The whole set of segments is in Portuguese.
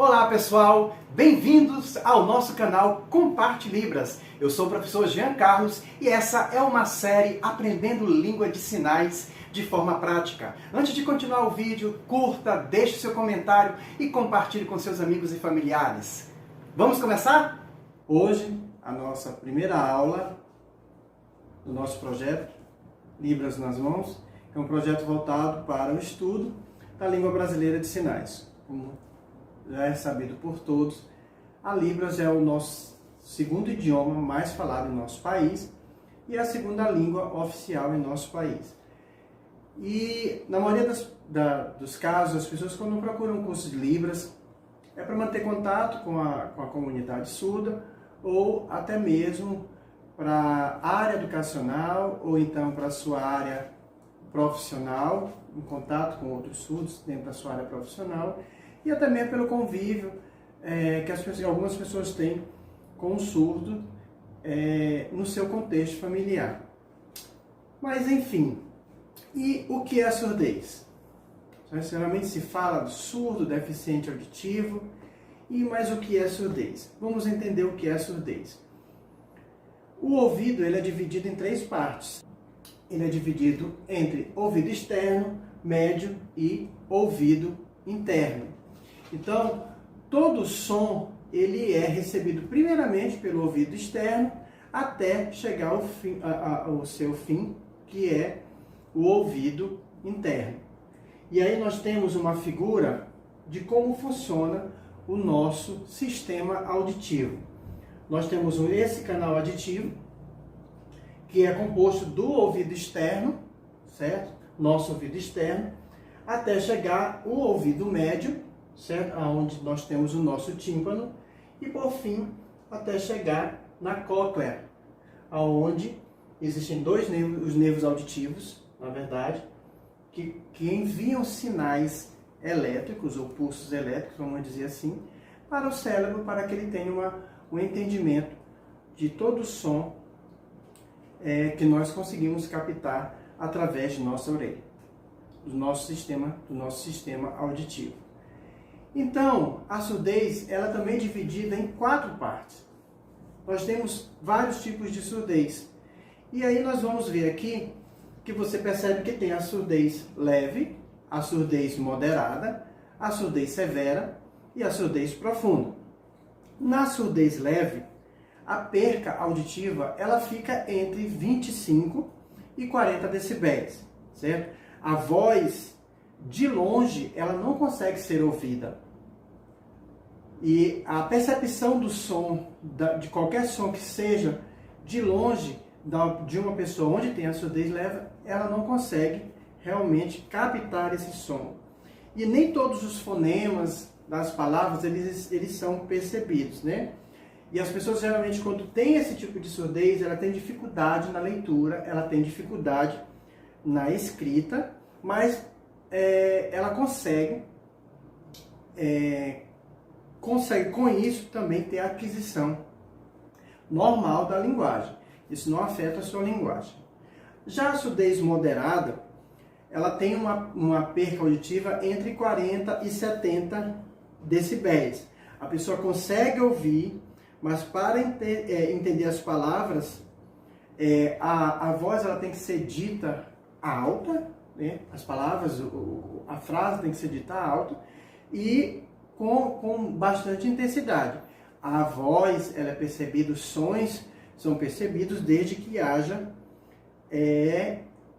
Olá pessoal, bem-vindos ao nosso canal Comparte Libras. Eu sou o professor Jean Carlos e essa é uma série Aprendendo Língua de Sinais de forma prática. Antes de continuar o vídeo, curta, deixe seu comentário e compartilhe com seus amigos e familiares. Vamos começar? Hoje, a nossa primeira aula do nosso projeto Libras nas Mãos é um projeto voltado para o estudo da língua brasileira de sinais. Como já é sabido por todos, a Libras é o nosso segundo idioma mais falado em nosso país e é a segunda língua oficial em nosso país. E na maioria dos casos, as pessoas quando procuram um curso de Libras é para manter contato com a comunidade surda ou até mesmo para a área educacional ou então para a sua área profissional, em contato com outros surdos dentro da sua área profissional, e até mesmo pelo convívio que algumas pessoas têm com o surdo no seu contexto familiar. Mas enfim, e o que é a surdez? Geralmente se fala do surdo, deficiente auditivo, mas o que é surdez? Vamos entender o que é surdez. O ouvido ele é dividido em três partes. Ele é dividido entre ouvido externo, médio e ouvido interno. Então, todo som ele é recebido primeiramente pelo ouvido externo até chegar ao seu fim, que é o ouvido interno. E aí nós temos uma figura de como funciona o nosso sistema auditivo. Nós temos esse canal auditivo, que é composto do ouvido externo, certo? Nosso ouvido externo, até chegar o ouvido médio, certo? Onde nós temos o nosso tímpano, e por fim, até chegar na cóclea, onde existem os nervos auditivos, na verdade, que enviam sinais elétricos, ou pulsos elétricos, vamos dizer assim, para o cérebro, para que ele tenha um entendimento de todo o som que nós conseguimos captar através de nossa orelha, do nosso sistema auditivo. Então, a surdez ela também é dividida em quatro partes. Nós temos vários tipos de surdez. E aí nós vamos ver aqui que você percebe que tem a surdez leve, a surdez moderada, a surdez severa e a surdez profunda. Na surdez leve, a perca auditiva ela fica entre 25 e 40 decibéis, certo? A voz de longe ela não consegue ser ouvida. E a percepção do som, de qualquer som que seja de longe de uma pessoa onde tem a surdez leve, ela não consegue realmente captar esse som. E nem todos os fonemas das palavras eles são percebidos, né? E as pessoas geralmente quando tem esse tipo de surdez, ela tem dificuldade na leitura, ela tem dificuldade na escrita, mas ela consegue com isso também ter a aquisição normal da linguagem. Isso não afeta a sua linguagem. Já a surdez moderada, ela tem uma perca auditiva entre 40 e 70 decibéis. A pessoa consegue ouvir, mas para entender as palavras, a voz ela tem que ser dita alta, né? As palavras, a frase tem que ser dita alta e com bastante intensidade. A voz ela é percebida, os sons são percebidos desde que haja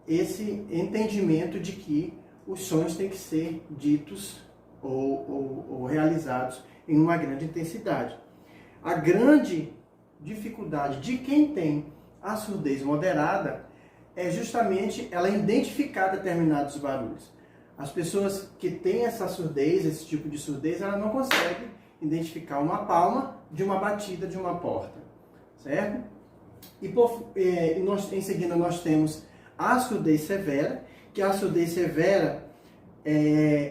esse entendimento de que os sons têm que ser ditos ou realizados em uma grande intensidade. A grande dificuldade de quem tem a surdez moderada é justamente ela identificar determinados barulhos. As pessoas que têm essa surdez, esse tipo de surdez, ela não consegue identificar uma palma de uma batida de uma porta, certo? Em seguida nós temos a surdez severa, que a surdez severa,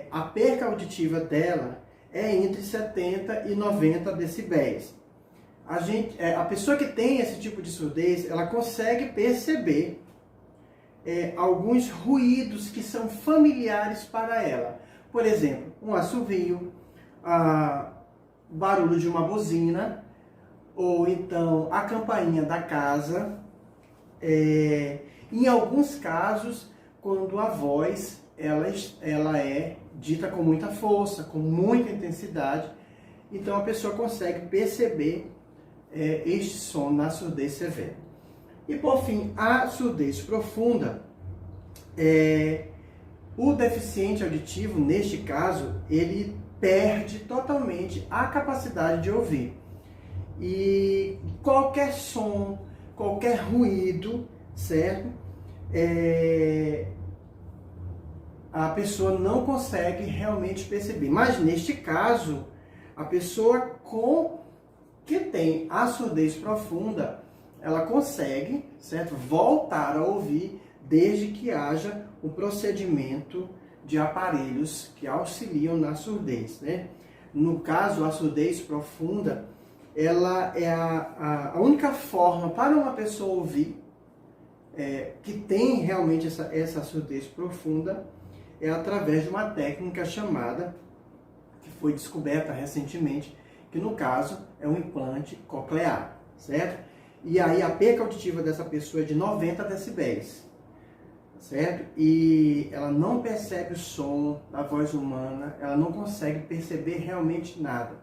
a perca auditiva dela é entre 70 e 90 decibéis. A pessoa que tem esse tipo de surdez, ela consegue perceber alguns ruídos que são familiares para ela. Por exemplo, um assovio, o barulho de uma buzina, ou então a campainha da casa. Em alguns casos, quando a voz ela é dita com muita força, com muita intensidade, então a pessoa consegue perceber este som na surdez severa. E por fim, a surdez profunda, o deficiente auditivo, neste caso, ele perde totalmente a capacidade de ouvir. E qualquer som, qualquer ruído, certo? A pessoa não consegue realmente perceber. Mas neste caso, a pessoa que tem a surdez profunda, ela consegue, certo, voltar a ouvir desde que haja um procedimento de aparelhos que auxiliam na surdez, né? No caso, a surdez profunda, ela é a única forma para uma pessoa ouvir, que tem realmente essa surdez profunda, é através de uma técnica chamada, que foi descoberta recentemente, que no caso é um implante coclear, certo? E aí a perca auditiva dessa pessoa é de 90 decibéis, certo? E ela não percebe o som da voz humana, ela não consegue perceber realmente nada.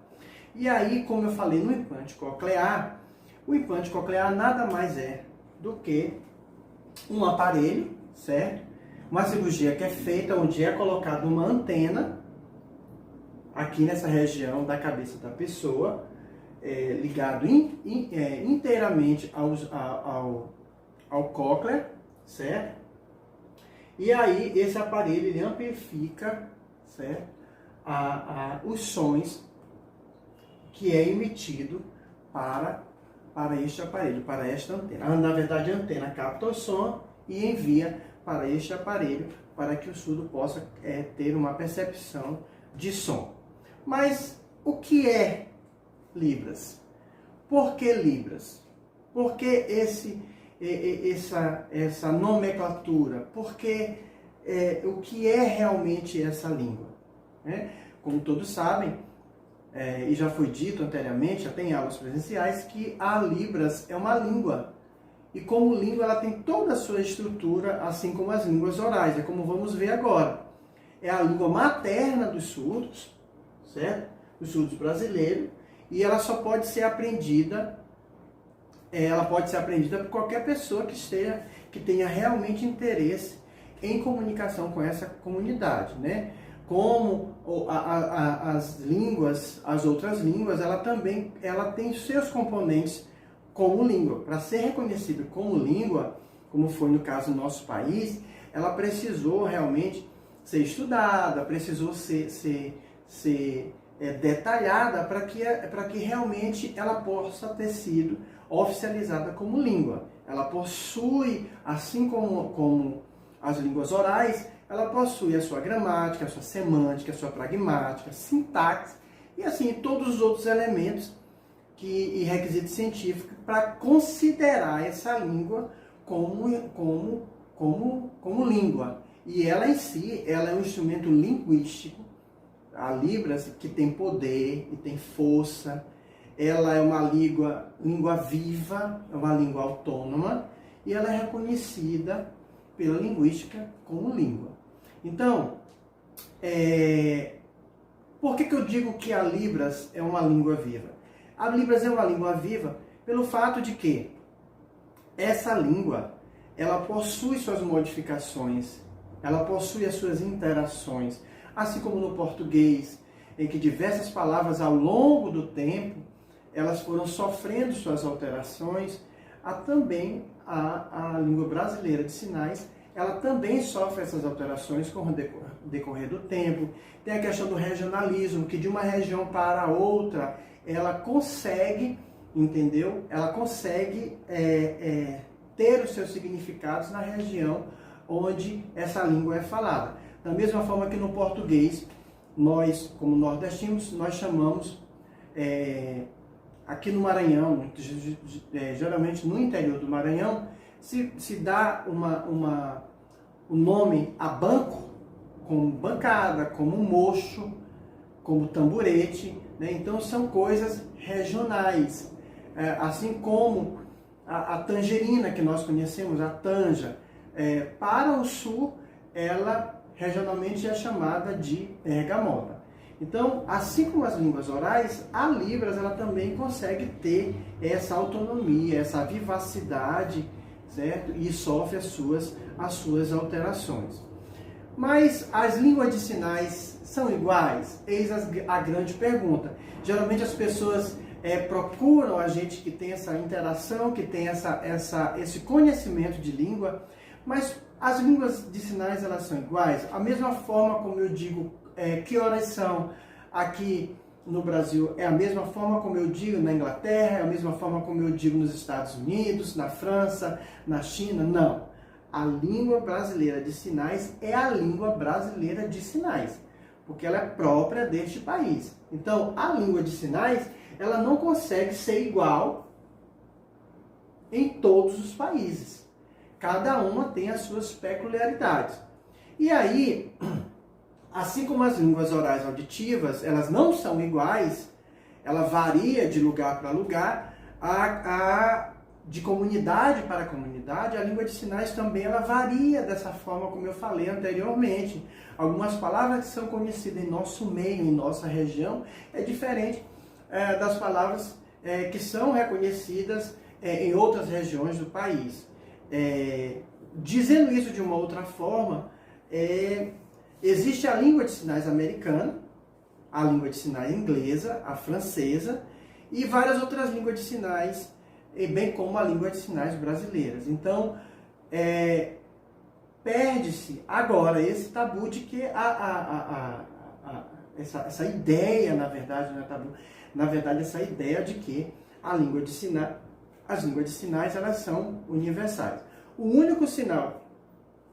E aí, como eu falei no implante coclear, o implante coclear nada mais é do que um aparelho, certo? Uma cirurgia que é feita onde é colocada uma antena aqui nessa região da cabeça da pessoa, ligado inteiramente ao cóclea, certo? E aí esse aparelho ele amplifica, certo? Os sons que é emitido para este aparelho, para esta antena. Na verdade, a antena capta o som e envia para este aparelho, para que o surdo possa ter uma percepção de som. Mas o que é Libras? Por que Libras? Por que essa nomenclatura? Porque o que é realmente essa língua? Né? Como todos sabem, e já foi dito anteriormente, até em aulas presenciais, que a Libras é uma língua. E como língua, ela tem toda a sua estrutura, assim como as línguas orais. É como vamos ver agora. É a língua materna dos surdos, certo? Dos surdos brasileiros. E ela só pode ser aprendida, por qualquer pessoa que tenha realmente interesse em comunicação com essa comunidade, né? Como as outras línguas, ela tem seus componentes como língua. Para ser reconhecida como língua, como foi no caso do nosso país, ela precisou realmente ser estudada, precisou ser detalhada para que realmente ela possa ter sido oficializada como língua. Ela possui, assim como as línguas orais, ela possui a sua gramática, a sua semântica, a sua pragmática, sintaxe e assim todos os outros elementos e requisitos científicos para considerar essa língua como língua. E ela em si, ela é um instrumento linguístico, a Libras, que tem poder e tem força. Ela é uma língua viva, é uma língua autônoma, e ela é reconhecida pela linguística como língua. Então, por que eu digo que a Libras é uma língua viva? A Libras é uma língua viva pelo fato de que essa língua, ela possui suas modificações, ela possui as suas interações, assim como no português, em que diversas palavras ao longo do tempo, elas foram sofrendo suas alterações, também a língua brasileira de sinais, ela também sofre essas alterações com o decorrer do tempo. Tem a questão do regionalismo, que de uma região para outra, ela consegue, entendeu? Ela consegue ter os seus significados na região onde essa língua é falada. Da mesma forma que no português, nós, como nordestinos, nós chamamos, aqui no Maranhão, geralmente no interior do Maranhão, se dá o nome a banco, como bancada, como mocho, como tamborete, né? Então são coisas regionais, assim como a tangerina que nós conhecemos, a tanja, para o sul, ela regionalmente é chamada de bergamota. Então, assim como as línguas orais, a Libras ela também consegue ter essa autonomia, essa vivacidade, certo? E sofre as suas alterações. Mas as línguas de sinais são iguais? Eis a grande pergunta. Geralmente as pessoas procuram a gente que tem essa interação, que tem esse conhecimento de língua, mas as línguas de sinais elas são iguais? A mesma forma como eu digo que horas são aqui no Brasil é a mesma forma como eu digo na Inglaterra, é a mesma forma como eu digo nos Estados Unidos, na França, na China? Não. A língua brasileira de sinais é a língua brasileira de sinais, porque ela é própria deste país. Então, a língua de sinais, ela não consegue ser igual em todos os países. Cada uma tem as suas peculiaridades. E aí, assim como as línguas orais auditivas, elas não são iguais, ela varia de lugar para lugar, de comunidade para comunidade, a língua de sinais também ela varia dessa forma como eu falei anteriormente. Algumas palavras que são conhecidas em nosso meio, em nossa região, é diferente das palavras que são reconhecidas em outras regiões do país. Dizendo isso de uma outra forma, existe a língua de sinais americana, a língua de sinais inglesa, a francesa e várias outras línguas de sinais, bem como a língua de sinais brasileiras. Então, perde-se agora esse tabu de que essa ideia, na verdade, não é tabu, na verdade, essa ideia de que as línguas de sinais elas são universais. O único sinal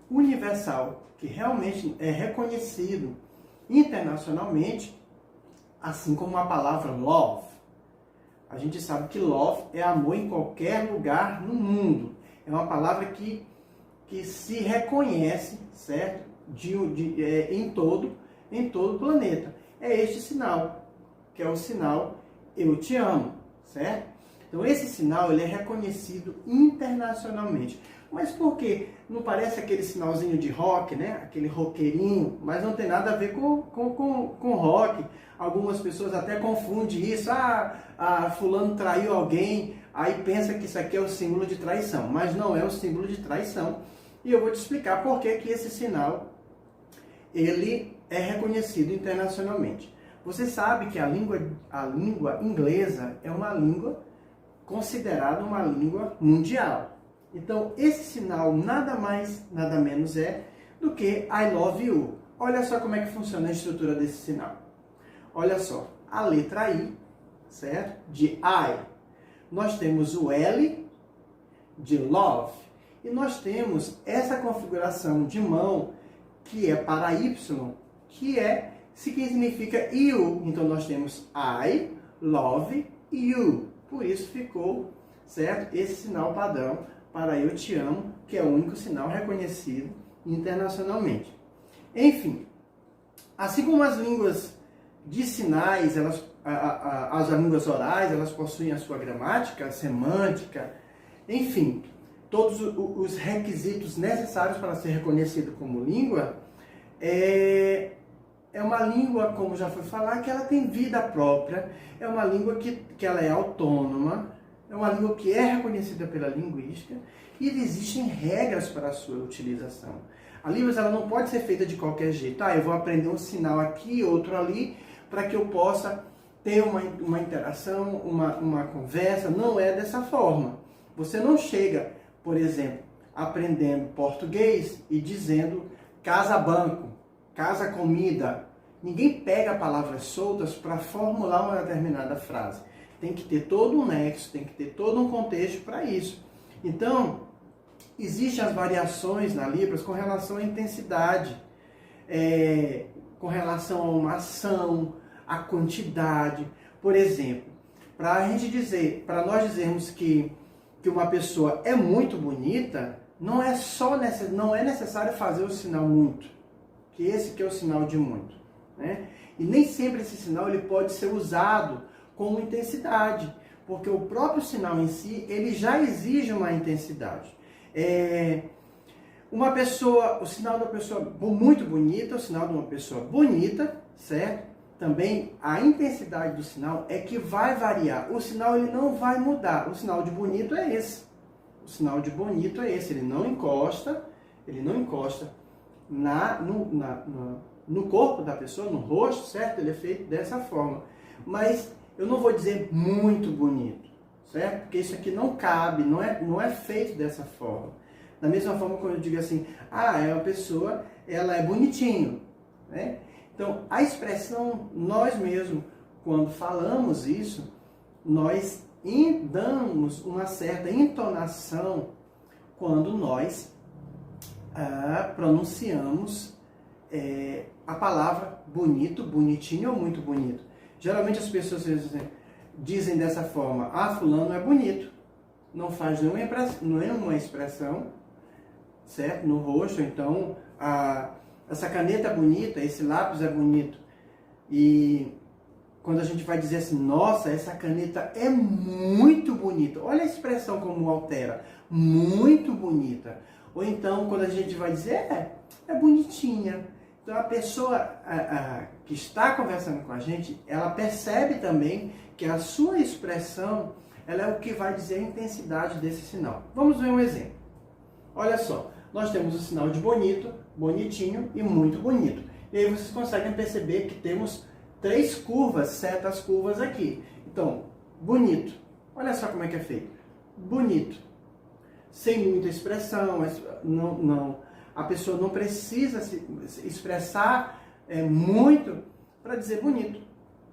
universal que realmente é reconhecido internacionalmente, assim como a palavra love. A gente sabe que love é amor em qualquer lugar no mundo. É uma palavra que se reconhece, certo? Em todo o planeta. É este sinal, que é o sinal eu te amo, certo? Então esse sinal ele é reconhecido internacionalmente. Mas por quê? Não parece aquele sinalzinho de rock, né? Aquele roqueirinho, mas não tem nada a ver com rock. Algumas pessoas até confundem isso. Fulano traiu alguém, aí pensa que isso aqui é o símbolo de traição. Mas não é o símbolo de traição. E eu vou te explicar por que esse sinal ele é reconhecido internacionalmente. Você sabe que a língua inglesa é uma língua considerada uma língua mundial. Então, esse sinal nada mais, nada menos é do que I love you. Olha só como é que funciona a estrutura desse sinal. Olha só, a letra I, certo? De I. Nós temos o L de love. E nós temos essa configuração de mão que é para Y, que significa you. Então, nós temos I love you. Por isso ficou, certo? Esse sinal padrão para eu te amo, que é o único sinal reconhecido internacionalmente. Enfim, assim como as línguas de sinais, as línguas orais, elas possuem a sua gramática, a semântica, enfim, todos os requisitos necessários para ser reconhecido como língua, é uma língua, como já foi falar, que ela tem vida própria, é uma língua que ela é autônoma, é uma língua que é reconhecida pela linguística e existem regras para a sua utilização. A Libras ela não pode ser feita de qualquer jeito. Eu vou aprender um sinal aqui, outro ali, para que eu possa ter uma interação, uma conversa. Não é dessa forma. Você não chega, por exemplo, aprendendo português e dizendo casa banco, casa comida. Ninguém pega palavras soltas para formular uma determinada frase. Tem que ter todo um nexo, tem que ter todo um contexto para isso. Então, existem as variações na Libras com relação à intensidade, com relação a uma ação, à quantidade. Por exemplo, para nós dizermos que uma pessoa é muito bonita, não é necessário fazer o sinal muito, que esse que é o sinal de muito, né? E nem sempre esse sinal ele pode ser usado com intensidade, porque o próprio sinal em si, ele já exige uma intensidade. Uma pessoa, o sinal da pessoa muito bonita, o sinal de uma pessoa bonita, certo? Também a intensidade do sinal é que vai variar. O sinal ele não vai mudar. O sinal de bonito é esse. O sinal de bonito é esse. Ele não encosta no corpo da pessoa, no rosto, certo? Ele é feito dessa forma. Mas eu não vou dizer muito bonito, certo? Porque isso aqui não cabe, não é feito dessa forma. Da mesma forma quando eu digo assim, é uma pessoa, ela é bonitinho, né? Então, a expressão, nós mesmos, quando falamos isso, nós damos uma certa entonação quando nós pronunciamos a palavra bonito, bonitinho ou muito bonito. Geralmente as pessoas dizem dessa forma, fulano é bonito. Não faz nenhuma expressão, certo? No rosto, então, essa caneta é bonita, esse lápis é bonito. E quando a gente vai dizer assim, nossa, essa caneta é muito bonita. Olha a expressão como altera. Muito bonita. Ou então, quando a gente vai dizer, é bonitinha. Então, a pessoa que está conversando com a gente, ela percebe também que a sua expressão, ela é o que vai dizer a intensidade desse sinal. Vamos ver um exemplo. Olha só, nós temos o sinal de bonito, bonitinho e muito bonito. E aí vocês conseguem perceber que temos 3 curvas, setas curvas aqui. Então, bonito. Olha só como é que é feito. Bonito. Sem muita expressão, a pessoa não precisa se expressar muito para dizer bonito.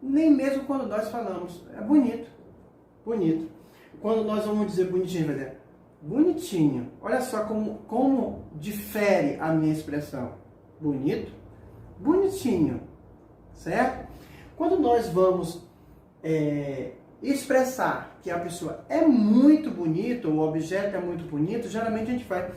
Nem mesmo quando nós falamos, é bonito. Bonito. Quando nós vamos dizer bonitinho, vai dizer bonitinho. Olha só como difere a minha expressão. Bonito, bonitinho. Certo? Quando nós vamos expressar que a pessoa é muito bonita, o objeto é muito bonito, geralmente a gente vai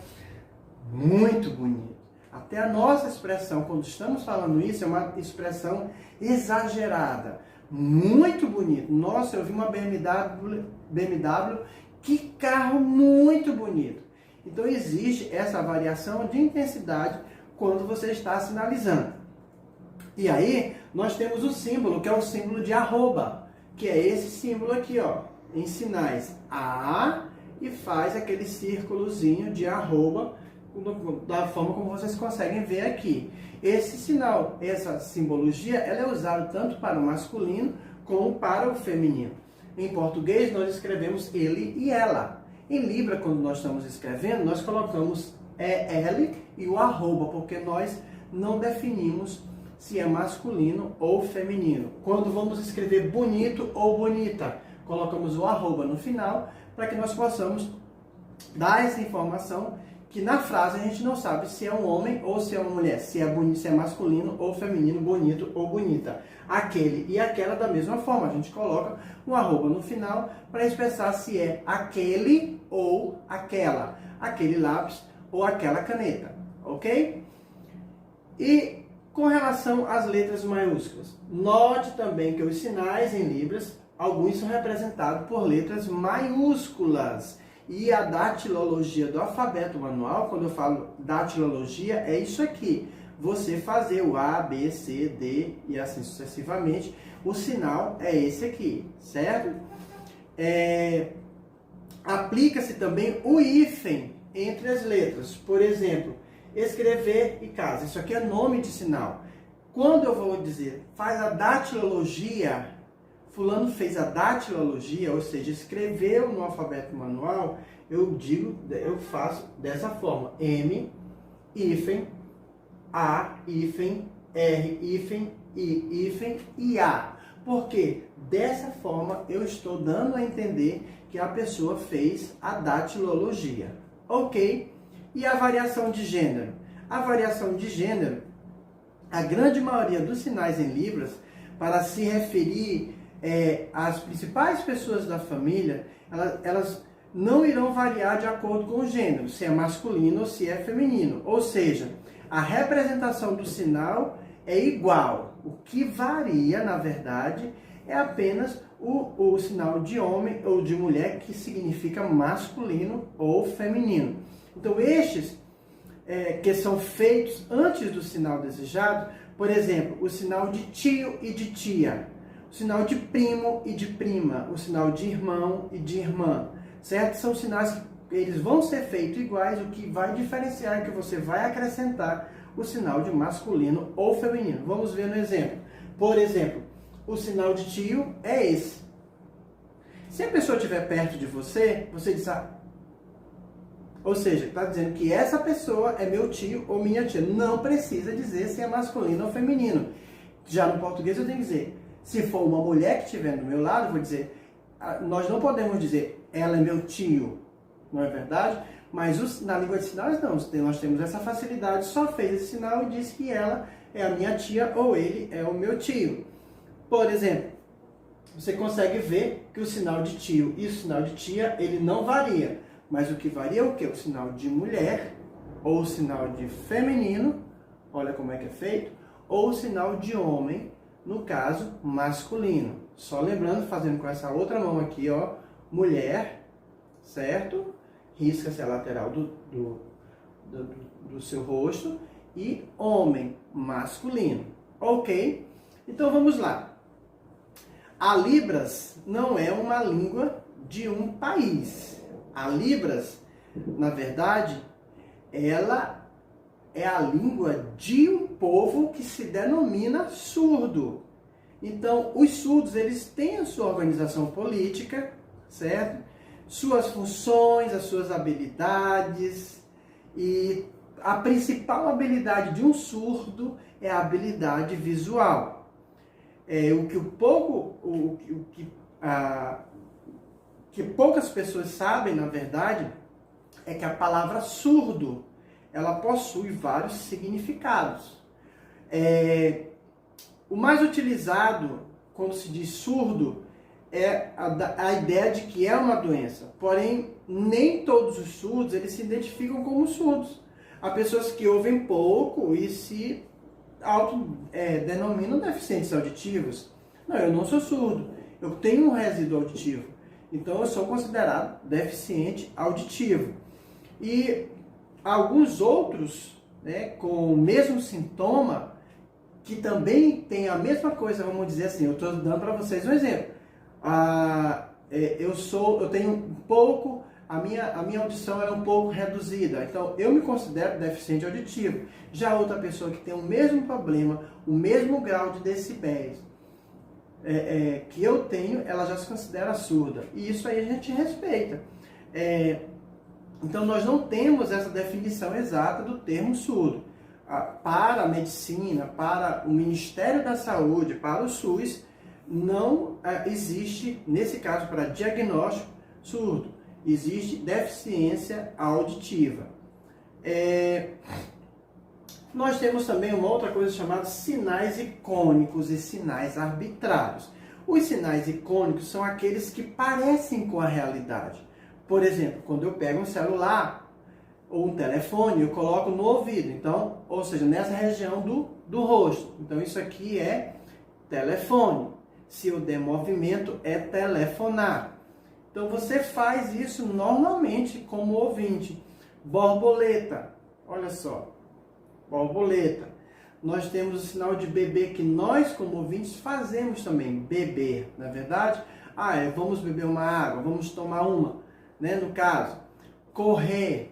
muito bonito. Até a nossa expressão, quando estamos falando isso, é uma expressão exagerada. Muito bonito. Nossa, eu vi uma BMW, que carro muito bonito. Então existe essa variação de intensidade quando você está sinalizando. E aí, nós temos o símbolo, que é o símbolo de arroba, que é esse símbolo aqui, ó, em sinais e faz aquele círculozinho de arroba, da forma como vocês conseguem ver aqui. Esse sinal, essa simbologia, ela é usada tanto para o masculino como para o feminino. Em português, nós escrevemos ele e ela. Em Libra, quando nós estamos escrevendo, nós colocamos ele e o arroba, porque nós não definimos se é masculino ou feminino. Quando vamos escrever bonito ou bonita, colocamos o arroba no final, para que nós possamos dar essa informação que na frase a gente não sabe se é um homem ou se é uma mulher, se é masculino ou feminino, bonito ou bonita. Aquele e aquela da mesma forma, a gente coloca um arroba no final para expressar se é aquele ou aquela, aquele lápis ou aquela caneta, ok? E com relação às letras maiúsculas, note também que os sinais em Libras, alguns são representados por letras maiúsculas. E a datilologia do alfabeto manual, quando eu falo datilologia, é isso aqui. Você fazer o A, B, C, D e assim sucessivamente. O sinal é esse aqui, certo? Aplica-se também o hífen entre as letras. Por exemplo, escrever e casa. Isso aqui é nome de sinal. Quando eu vou dizer, faz a datilologia, fulano fez a datilologia, ou seja, escreveu no alfabeto manual, eu faço dessa forma. M, hífen, A, hífen, R, hífen, I, hífen e A. Porque dessa forma eu estou dando a entender que a pessoa fez a datilologia. Ok? E a variação de gênero? A variação de gênero, a grande maioria dos sinais em Libras, para se referir às principais pessoas da família, elas não irão variar de acordo com o gênero, se é masculino ou se é feminino. Ou seja, a representação do sinal é igual, O que varia, na verdade, é apenas o sinal de homem ou de mulher, que significa masculino ou feminino. Então, estes que são feitos antes do sinal desejado, por exemplo, o sinal de tio e de tia, o sinal de primo e de prima, o sinal de irmão e de irmã, certo? São sinais que eles vão ser feitos iguais, o que vai diferenciar é que você vai acrescentar o sinal de masculino ou feminino. Vamos ver no exemplo. Por exemplo, o sinal de tio é esse. Se a pessoa estiver perto de você, você diz, ou seja, está dizendo que essa pessoa é meu tio ou minha tia. Não precisa dizer se é masculino ou feminino. Já no português eu tenho que dizer, se for uma mulher que estiver do meu lado, eu vou dizer, nós não podemos dizer, ela é meu tio, não é verdade? Mas na língua de sinais não, nós temos essa facilidade, só fez esse sinal e disse que ela é a minha tia ou ele é o meu tio. Por exemplo, você consegue ver que o sinal de tio e o sinal de tia, ele não varia. Mas o que varia é o quê? O sinal de mulher, ou o sinal de feminino, olha como é que é feito, ou o sinal de homem, no caso, masculino. Só lembrando, fazendo com essa outra mão aqui, ó, mulher, certo? Risca-se a lateral do seu rosto, e homem, masculino. Ok? Então vamos lá. A Libras não é uma língua de um país. A Libras, na verdade, ela é a língua de um povo que se denomina surdo. Então, os surdos, eles têm a sua organização política, certo? Suas funções, as suas habilidades, e a principal habilidade de um surdo é a habilidade visual. Que poucas pessoas sabem, na verdade, é que a palavra surdo, ela possui vários significados. O mais utilizado quando se diz surdo é a ideia de que é uma doença. Porém, nem todos os surdos eles se identificam como surdos. Há pessoas que ouvem pouco e se denominam deficientes auditivos. Não, eu não sou surdo, eu tenho um resíduo auditivo. Então, eu sou considerado deficiente auditivo. E alguns outros, né, com o mesmo sintoma, que também tem a mesma coisa, vamos dizer assim, eu estou dando para vocês um exemplo. Eu tenho um pouco, a minha audição é um pouco reduzida, então eu me considero deficiente auditivo. Já outra pessoa que tem o mesmo problema, o mesmo grau de decibéis que eu tenho, ela já se considera surda. E isso aí a gente respeita. Então nós não temos essa definição exata do termo surdo. Para a medicina, para o Ministério da Saúde, para o SUS, não existe, nesse caso, para diagnóstico surdo. Existe deficiência auditiva. Nós temos também uma outra coisa chamada sinais icônicos e sinais arbitrários. Os sinais icônicos são aqueles que parecem com a realidade. Por exemplo, quando eu pego um celular ou um telefone, eu coloco no ouvido, então, ou seja, nessa região do rosto. Então, isso aqui é telefone. Se eu der movimento, é telefonar. Então, você faz isso normalmente como ouvinte. Borboleta, olha só. Borboleta. Nós temos o sinal de beber que nós, como ouvintes, fazemos também. Beber, não é verdade? Vamos beber uma água, vamos tomar uma, né? No caso, correr.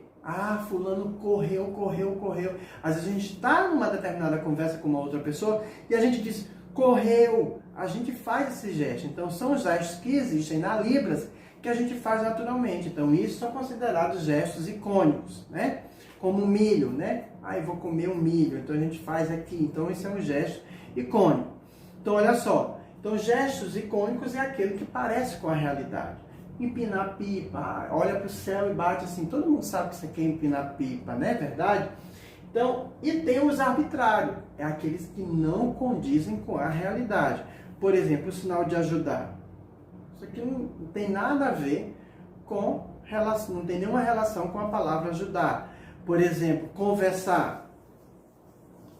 Fulano correu. Às vezes a gente está numa determinada conversa com uma outra pessoa e a gente diz, correu. A gente faz esse gesto. Então, são os gestos que existem na Libras que a gente faz naturalmente. Então, isso são considerados gestos icônicos, né? Como milho, né? Eu vou comer um milho, então a gente faz aqui. Então, esse é um gesto icônico. Então, olha só. Então, gestos icônicos é aquele que parece com a realidade. Empinar pipa, olha para o céu e bate assim. Todo mundo sabe que isso aqui é empinar pipa, não é verdade? Então, e tem os arbitrários. É aqueles que não condizem com a realidade. Por exemplo, o sinal de ajudar. Isso aqui não tem nada a ver com relação, não tem nenhuma relação com a palavra ajudar. Por exemplo, conversar.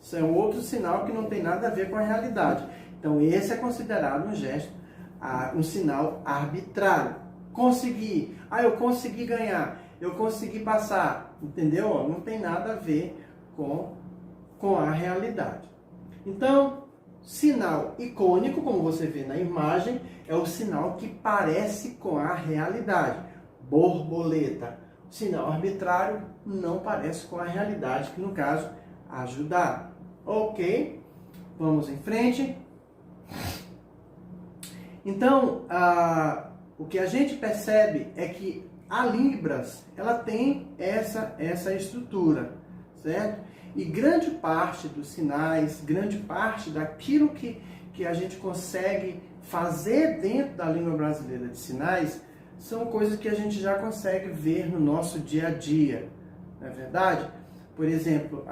Isso é outro sinal que não tem nada a ver com a realidade. Então, esse é considerado um gesto, um sinal arbitrário. Conseguir. Eu consegui ganhar. Eu consegui passar. Entendeu? Não tem nada a ver com a realidade. Então, sinal icônico, como você vê na imagem, é o sinal que parece com a realidade. Borboleta. Sinal arbitrário não parece com a realidade, que no caso, ajudar. Ok? Vamos em frente. Então, o que a gente percebe é que a Libras, ela tem essa estrutura, certo? E grande parte dos sinais, grande parte daquilo que a gente consegue fazer dentro da língua brasileira de sinais, são coisas que a gente já consegue ver no nosso dia a dia, não é verdade? Por exemplo,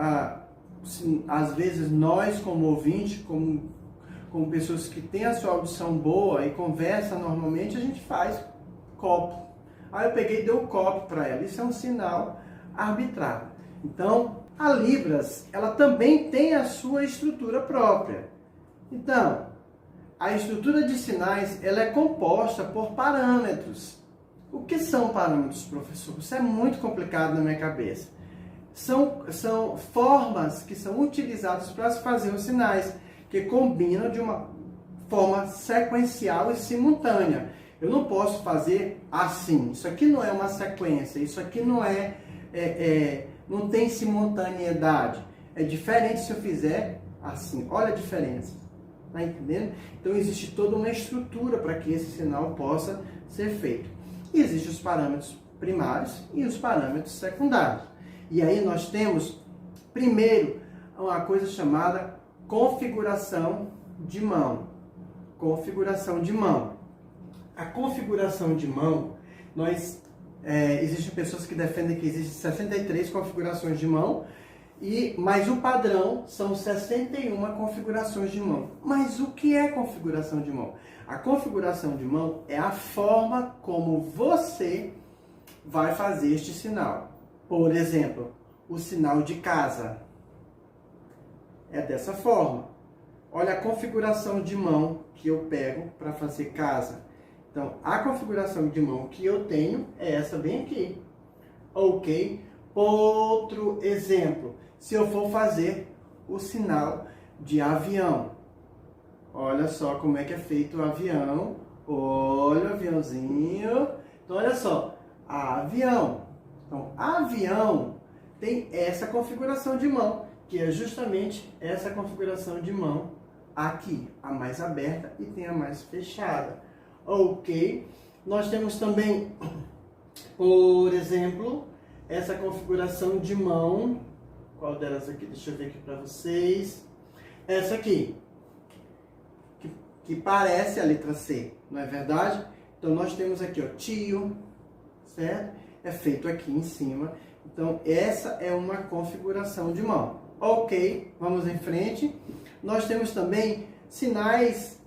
às vezes nós como ouvinte, como pessoas que têm a sua audição boa e conversa normalmente, a gente faz copo. Eu peguei e dei um copo para ela. Isso é um sinal arbitrário. Então, a Libras, ela também tem a sua estrutura própria. Então, a estrutura de sinais, ela é composta por parâmetros. O que são parâmetros, professor? Isso é muito complicado na minha cabeça. São formas que são utilizadas para se fazer os sinais, que combinam de uma forma sequencial e simultânea. Eu não posso fazer assim. Isso aqui não é uma sequência. Isso aqui não não tem simultaneidade. É diferente se eu fizer assim. Olha a diferença. Tá entendendo? Então existe toda uma estrutura para que esse sinal possa ser feito. E existem os parâmetros primários e os parâmetros secundários. E aí nós temos, primeiro, uma coisa chamada configuração de mão. Configuração de mão. A configuração de mão, existem pessoas que defendem que existem 63 configurações de mão, mas o padrão são 61 configurações de mão. Mas o que é configuração de mão? A configuração de mão é a forma como você vai fazer este sinal. Por exemplo, o sinal de casa. É dessa forma. Olha a configuração de mão que eu pego para fazer casa. Então, a configuração de mão que eu tenho é essa bem aqui. Ok? Outro exemplo. Se eu for fazer o sinal de avião. Olha só como é que é feito o avião. Olha o aviãozinho. Então, olha só. Avião. Então, avião tem essa configuração de mão, que é justamente essa configuração de mão aqui. A mais aberta e tem a mais fechada. Ok. Nós temos também, por exemplo, essa configuração de mão. Qual delas aqui? Deixa eu ver aqui para vocês. Essa aqui, que parece a letra C, não é verdade? Então, nós temos aqui, ó, tio, certo? É feito aqui em cima. Então, essa é uma configuração de mão. Ok, vamos em frente. Nós temos também sinais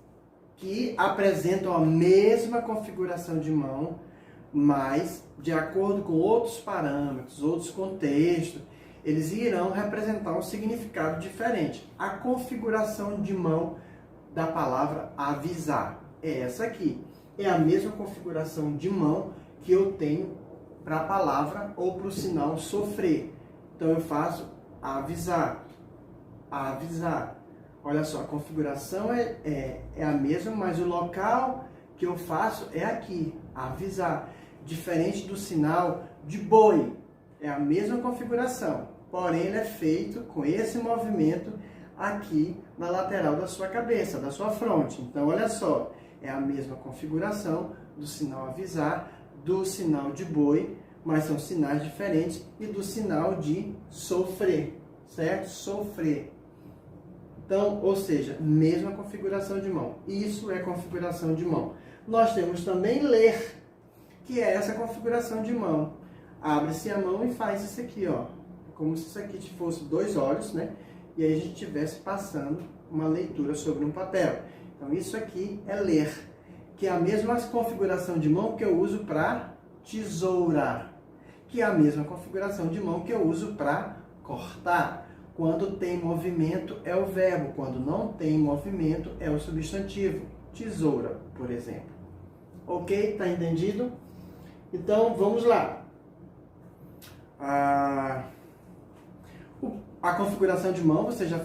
que apresentam a mesma configuração de mão, mas de acordo com outros parâmetros, outros contextos, eles irão representar um significado diferente. A configuração de mão da palavra avisar é essa aqui. É a mesma configuração de mão que eu tenho para a palavra ou para o sinal sofrer. Então eu faço avisar, avisar. Olha só, a configuração é a mesma, mas o local que eu faço é aqui, avisar. Diferente do sinal de boi, é a mesma configuração, porém ele é feito com esse movimento aqui na lateral da sua cabeça, da sua fronte. Então olha só, é a mesma configuração do sinal avisar, do sinal de boi, mas são sinais diferentes, e do sinal de sofrer, certo? Sofrer. Então, ou seja, mesma configuração de mão. Isso é configuração de mão. Nós temos também ler, que é essa configuração de mão. Abre-se a mão e faz isso aqui, ó. Como se isso aqui fosse dois olhos, né? E aí a gente estivesse passando uma leitura sobre um papel. Então, isso aqui é ler, que é a mesma configuração de mão que eu uso para tesoura, que é a mesma configuração de mão que eu uso para cortar. Quando tem movimento é o verbo, quando não tem movimento é o substantivo. Tesoura, por exemplo. Ok? Tá entendido? Então, vamos lá. A configuração de mão, vocês já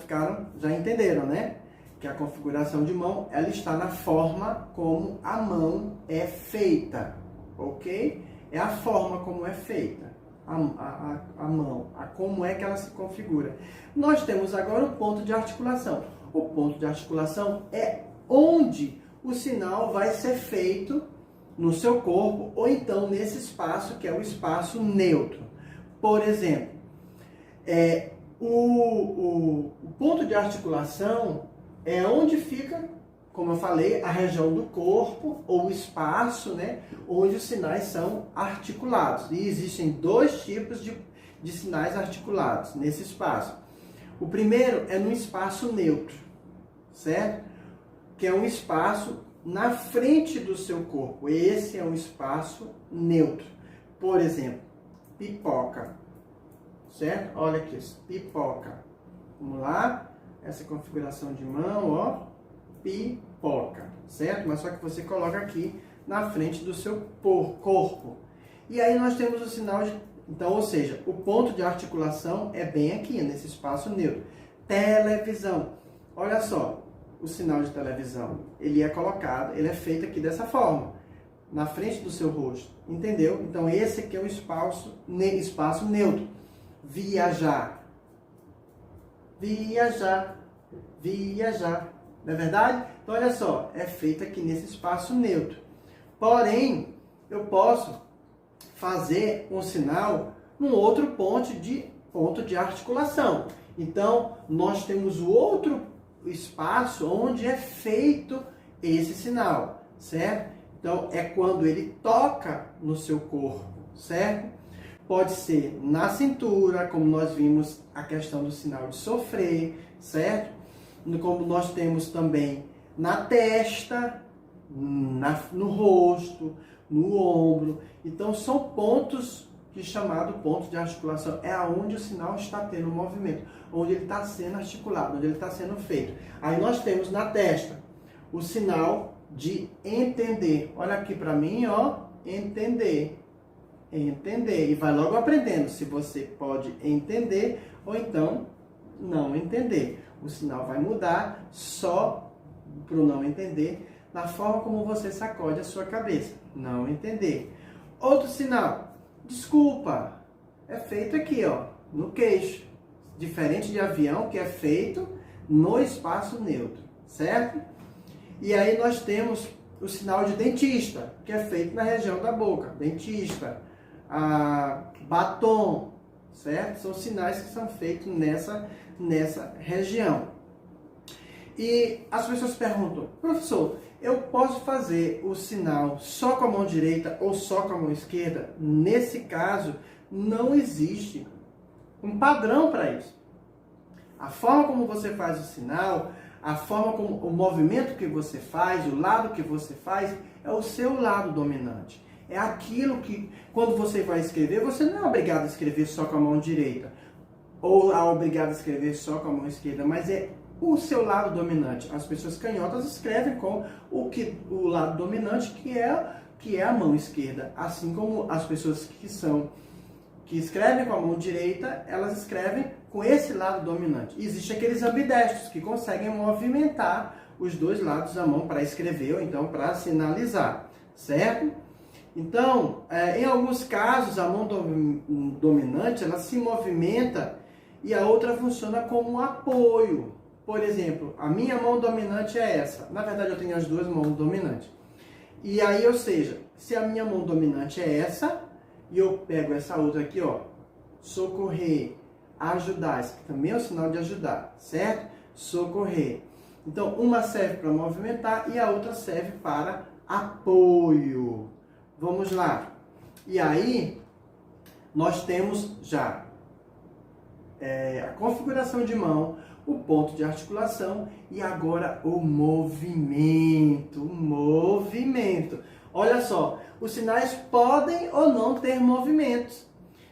entenderam, né? Que a configuração de mão, ela está na forma como a mão é feita, ok? É a forma como é feita, a mão, como é que ela se configura. Nós temos agora o ponto de articulação. O ponto de articulação é onde o sinal vai ser feito no seu corpo, ou então nesse espaço, que é o espaço neutro. Por exemplo, o ponto de articulação é onde fica, como eu falei, a região do corpo, ou o espaço, né, onde os sinais são articulados. E existem dois tipos de sinais articulados nesse espaço. O primeiro é no espaço neutro, certo? Que é um espaço na frente do seu corpo. Esse é um espaço neutro. Por exemplo, pipoca. Certo? Olha aqui, pipoca. Vamos lá. Essa configuração de mão, ó. Pipoca. Certo? Mas só que você coloca aqui na frente do seu corpo. E aí nós temos o sinal de... Então, ou seja, o ponto de articulação é bem aqui, nesse espaço neutro. Televisão. Olha só. O sinal de televisão, ele é colocado, ele é feito aqui dessa forma, na frente do seu rosto, entendeu? Então esse aqui é o espaço neutro. Viajar, viajar, viajar, não é verdade? Então olha só, é feito aqui nesse espaço neutro. Porém, eu posso fazer um sinal num outro ponto de articulação. Então nós temos o outro espaço onde é feito esse sinal, certo? Então, é quando ele toca no seu corpo, certo? Pode ser na cintura, como nós vimos a questão do sinal de sofrer, certo? Como nós temos também na testa, no rosto, no ombro. Então, são pontos que é chamado ponto de articulação, é aonde o sinal está tendo movimento, onde ele está sendo articulado, onde ele está sendo feito. Aí nós temos na testa o sinal de entender. Olha aqui para mim, ó, entender. Entender. E vai logo aprendendo se você pode entender ou então não entender. O sinal vai mudar só para o não entender, na forma como você sacode a sua cabeça. Não entender. Outro sinal. Desculpa, é feito aqui, ó, no queixo. Diferente de avião, que é feito no espaço neutro, certo? E aí nós temos o sinal de dentista, que é feito na região da boca. Dentista, batom, certo? São sinais que são feitos nessa região. E as pessoas perguntam, professor, eu posso fazer o sinal só com a mão direita ou só com a mão esquerda? Nesse caso, não existe um padrão para isso. A forma como você faz o sinal, a forma como o movimento que você faz, o lado que você faz, é o seu lado dominante. É aquilo que, quando você vai escrever, você não é obrigado a escrever só com a mão direita, ou é obrigado a escrever só com a mão esquerda, mas é o seu lado dominante. As pessoas canhotas escrevem com o lado dominante, que é a mão esquerda. Assim como as pessoas que escrevem com a mão direita, elas escrevem com esse lado dominante. Existem aqueles ambidestros que conseguem movimentar os dois lados da mão para escrever ou então para sinalizar, certo? Então, em alguns casos, a mão dominante ela se movimenta e a outra funciona como um apoio. Por exemplo, a minha mão dominante é essa. Na verdade, eu tenho as duas mãos dominantes. E aí, ou seja, se a minha mão dominante é essa, e eu pego essa outra aqui, ó, socorrer, ajudar, isso aqui também é o sinal de ajudar, certo? Socorrer. Então, uma serve para movimentar e a outra serve para apoio. Vamos lá. E aí, nós temos já a configuração de mão, o ponto de articulação e agora o movimento. O movimento. Olha só, os sinais podem ou não ter movimentos.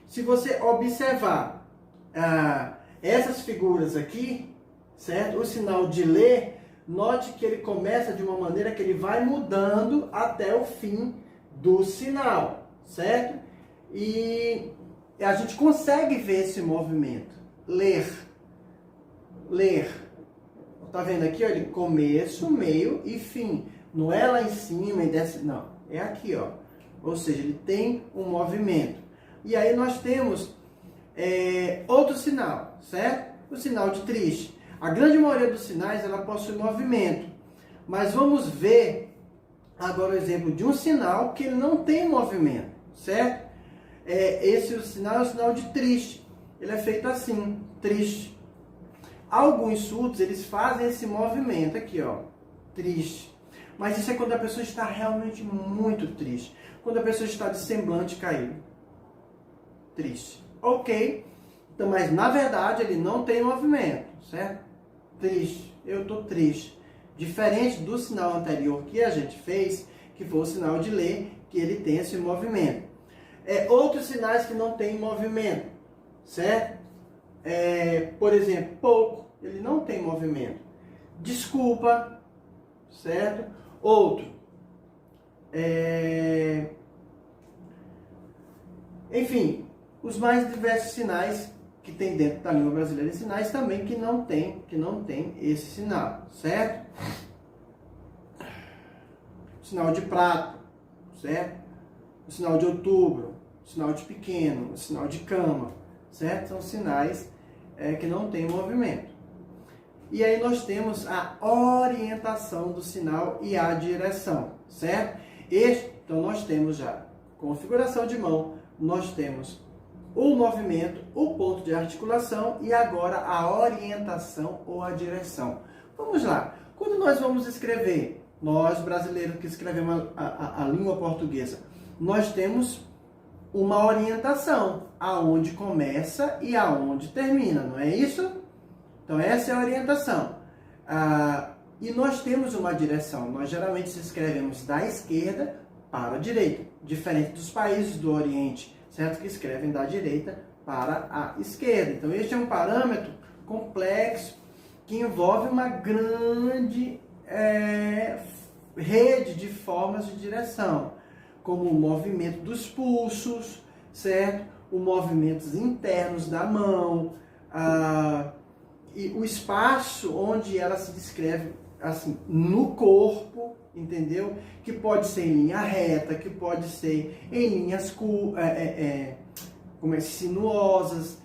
Se você observar essas figuras aqui, certo? O sinal de ler, note que ele começa de uma maneira que ele vai mudando até o fim do sinal, certo? E a gente consegue ver esse movimento. Ler. Ler. Tá vendo aqui, ó? Ele começo, meio e fim. Não é lá em cima e desce, não. É aqui, ó. Ou seja, ele tem um movimento. E aí nós temos outro sinal, certo? O sinal de triste. A grande maioria dos sinais, ela possui movimento. Mas vamos ver agora o exemplo de um sinal que ele não tem movimento, certo? Esse sinal é o sinal de triste. Ele é feito assim, triste. Alguns surdos, eles fazem esse movimento aqui, ó, triste. Mas isso é quando a pessoa está realmente muito triste. Quando a pessoa está de semblante caído. Triste. Ok. Então, mas na verdade ele não tem movimento, certo? Triste. Eu estou triste. Diferente do sinal anterior que a gente fez, que foi o sinal de ler, que ele tem esse movimento. Outros sinais que não tem movimento, certo? Por exemplo, pouco, ele não tem movimento. Desculpa, certo? Outro. Enfim, os mais diversos sinais que tem dentro da língua brasileira de sinais também que não tem esse sinal, certo? O sinal de prato, certo? O sinal de outubro, o sinal de pequeno, o sinal de cama, certo? São sinais que não tem movimento. E aí nós temos a orientação do sinal e a direção, certo? Então nós temos já configuração de mão, nós temos o movimento, o ponto de articulação e agora a orientação ou a direção. Vamos lá. Quando nós vamos escrever, nós brasileiros que escrevemos a língua portuguesa, nós temos uma orientação, aonde começa e aonde termina, não é isso? Então essa é a orientação. E nós temos uma direção. Nós geralmente escrevemos da esquerda para a direita, diferente dos países do Oriente, certo? Que escrevem da direita para a esquerda. Então este é um parâmetro complexo que envolve uma grande rede de formas de direção, como o movimento dos pulsos, certo? Os movimentos internos da mão, e o espaço onde ela se descreve assim no corpo, entendeu? Que pode ser em linha reta, que pode ser em linhas sinuosas,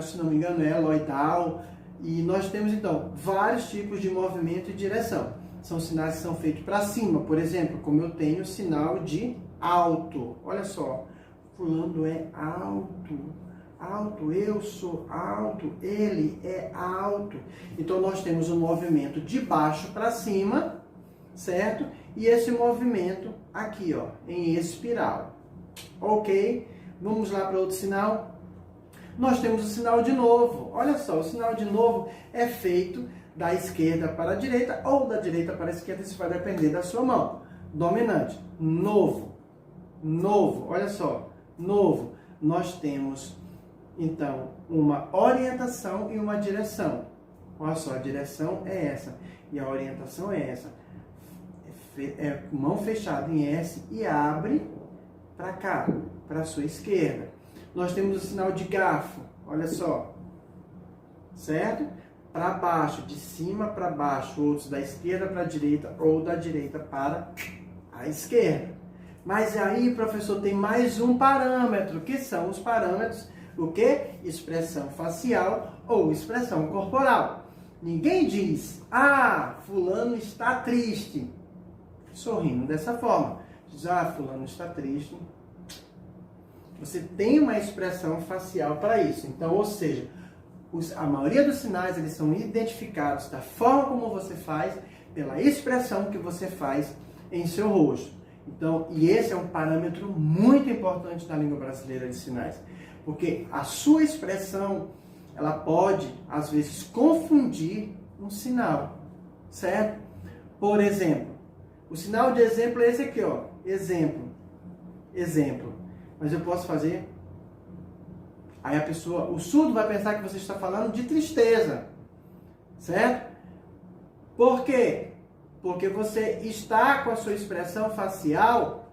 se não me engano é eloidal, e nós temos então vários tipos de movimento e direção. São sinais que são feitos para cima, por exemplo, como eu tenho o sinal de alto. Olha só, fulano é alto. Alto, eu sou alto, ele é alto. Então nós temos um movimento de baixo para cima, certo? E esse movimento aqui, ó, em espiral. Ok? Vamos lá para outro sinal. Nós temos o sinal de novo. Olha só, o sinal de novo é feito da esquerda para a direita ou da direita para a esquerda, isso vai depender da sua mão. Dominante, novo, novo, olha só, novo. Nós temos então uma orientação e uma direção. Olha só, a direção é essa e a orientação é essa. Mão fechada em S e abre para cá, para a sua esquerda. Nós temos o sinal de garfo, olha só, certo? Para baixo, de cima para baixo, outros da esquerda para a direita ou da direita para a esquerda. Mas aí, professor, tem mais um parâmetro, que são os parâmetros, o quê? Expressão facial ou expressão corporal. Ninguém diz, fulano está triste, sorrindo dessa forma. Diz, fulano está triste. Você tem uma expressão facial para isso. Então, ou seja, a maioria dos sinais eles são identificados da forma como você faz, pela expressão que você faz em seu rosto. Então, e esse é um parâmetro muito importante na língua brasileira de sinais, porque a sua expressão, ela pode, às vezes, confundir um sinal, certo? Por exemplo, o sinal de exemplo é esse aqui, ó, exemplo, exemplo. Mas eu posso fazer Aí o surdo vai pensar que você está falando de tristeza, certo? Por quê? Porque você está com a sua expressão facial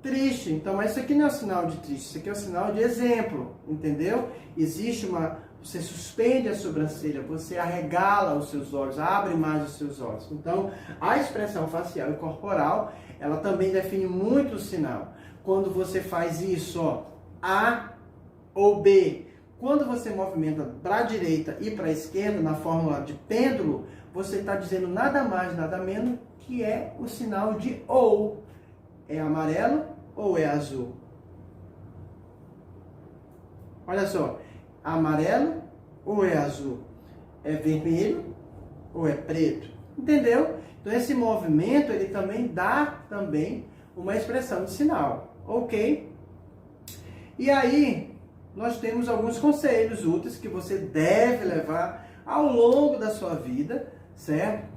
triste. Então, mas isso aqui não é um sinal de triste, isso aqui é um sinal de exemplo, entendeu? Você suspende a sobrancelha, você arregala os seus olhos, abre mais os seus olhos. Então, a expressão facial e corporal, ela também define muito o sinal. Quando você faz isso, ó, A ou B, quando você movimenta para a direita e para a esquerda, na fórmula de pêndulo, você está dizendo nada mais, nada menos que é o sinal de ou. É amarelo ou é azul? Olha só, amarelo ou é azul? É vermelho ou é preto? Entendeu? Então esse movimento, ele também dá uma expressão de sinal, ok? E aí, nós temos alguns conselhos úteis que você deve levar ao longo da sua vida, certo?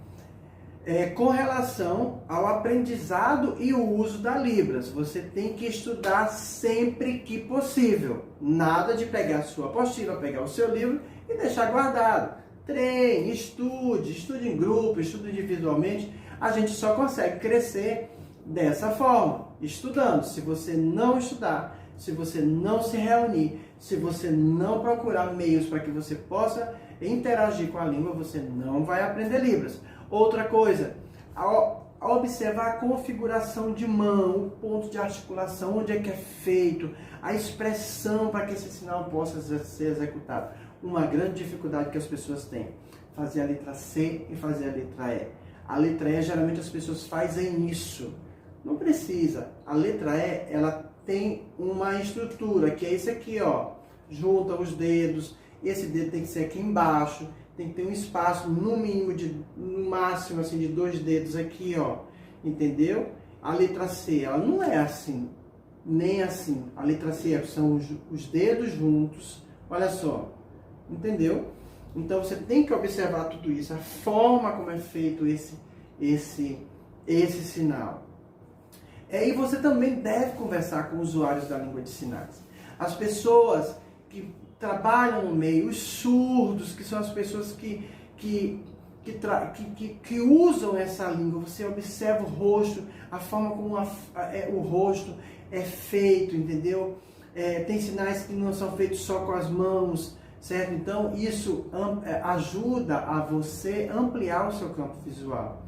Com relação ao aprendizado e o uso da Libras. Você tem que estudar sempre que possível. Nada de pegar a sua apostila, pegar o seu livro e deixar guardado. Treine, estude em grupo, estude individualmente. A gente só consegue crescer dessa forma, estudando. Se você não estudar, se você não se reunir, se você não procurar meios para que você possa interagir com a língua, você não vai aprender Libras. Outra coisa, ao observar a configuração de mão, o ponto de articulação, onde é que é feito, a expressão para que esse sinal possa ser executado. Uma grande dificuldade que as pessoas têm, fazer a letra C e fazer a letra E. A letra E, geralmente as pessoas fazem isso. Não precisa. A letra E, ela tem uma estrutura, que é esse aqui, ó. Junta os dedos, esse dedo tem que ser aqui embaixo, tem que ter um espaço no mínimo, no máximo assim, de 2 dedos aqui, ó. Entendeu? A letra C, ela não é assim, nem assim. A letra C são os dedos juntos, olha só. Entendeu? Então você tem que observar tudo isso, a forma como é feito esse sinal. E você também deve conversar com usuários da língua de sinais. As pessoas que trabalham no meio, os surdos, que são as pessoas que usam essa língua. Você observa o rosto, a forma como o rosto é feito, entendeu? Tem sinais que não são feitos só com as mãos, certo? Então, isso ajuda a você ampliar o seu campo visual.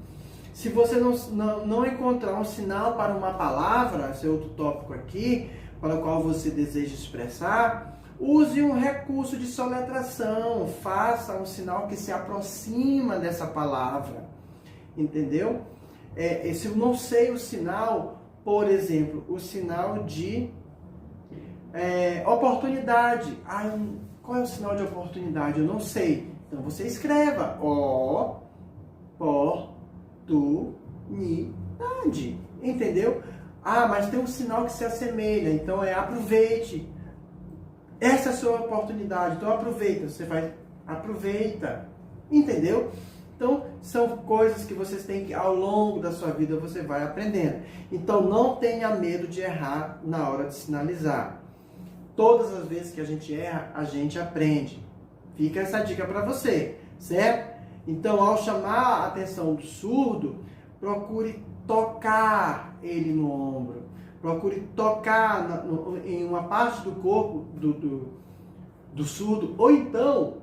Se você não encontrar um sinal para uma palavra, esse é outro tópico aqui, para o qual você deseja expressar, use um recurso de soletração, faça um sinal que se aproxima dessa palavra, entendeu? Se eu não sei o sinal, por exemplo, o sinal de oportunidade. Qual é o sinal de oportunidade? Eu não sei. Então você escreva oportunidade, entendeu? Mas tem um sinal que se assemelha, então aproveite. Essa é a sua oportunidade, então aproveita. Você aproveita, entendeu? Então são coisas que vocês têm que, ao longo da sua vida, você vai aprendendo. Então não tenha medo de errar na hora de sinalizar. Todas as vezes que a gente erra, a gente aprende. Fica essa dica para você, certo? Então, ao chamar a atenção do surdo, procure tocar ele no ombro. Procure tocar em uma parte do corpo do surdo. Ou então,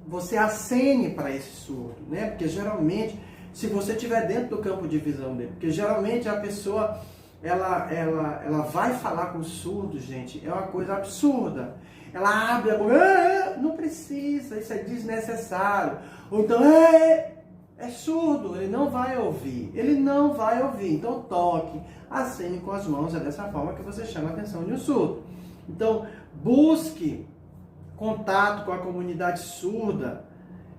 você acene para esse surdo, né? Porque geralmente, se você estiver dentro do campo de visão dele, porque geralmente a pessoa... Ela vai falar com o surdo, gente, é uma coisa absurda. Ela abre a boca, não precisa, isso é desnecessário. Ou então, é surdo, ele não vai ouvir. Então toque, acene com as mãos, é dessa forma que você chama a atenção de um surdo. Então, busque contato com a comunidade surda.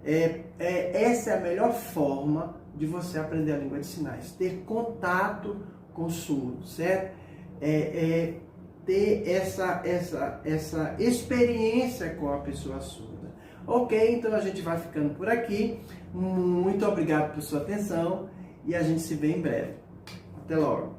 Essa é a melhor forma de você aprender a língua de sinais, ter contato com surdo, certo? Ter essa experiência com a pessoa surda. Ok, então a gente vai ficando por aqui. Muito obrigado por sua atenção e a gente se vê em breve. Até logo.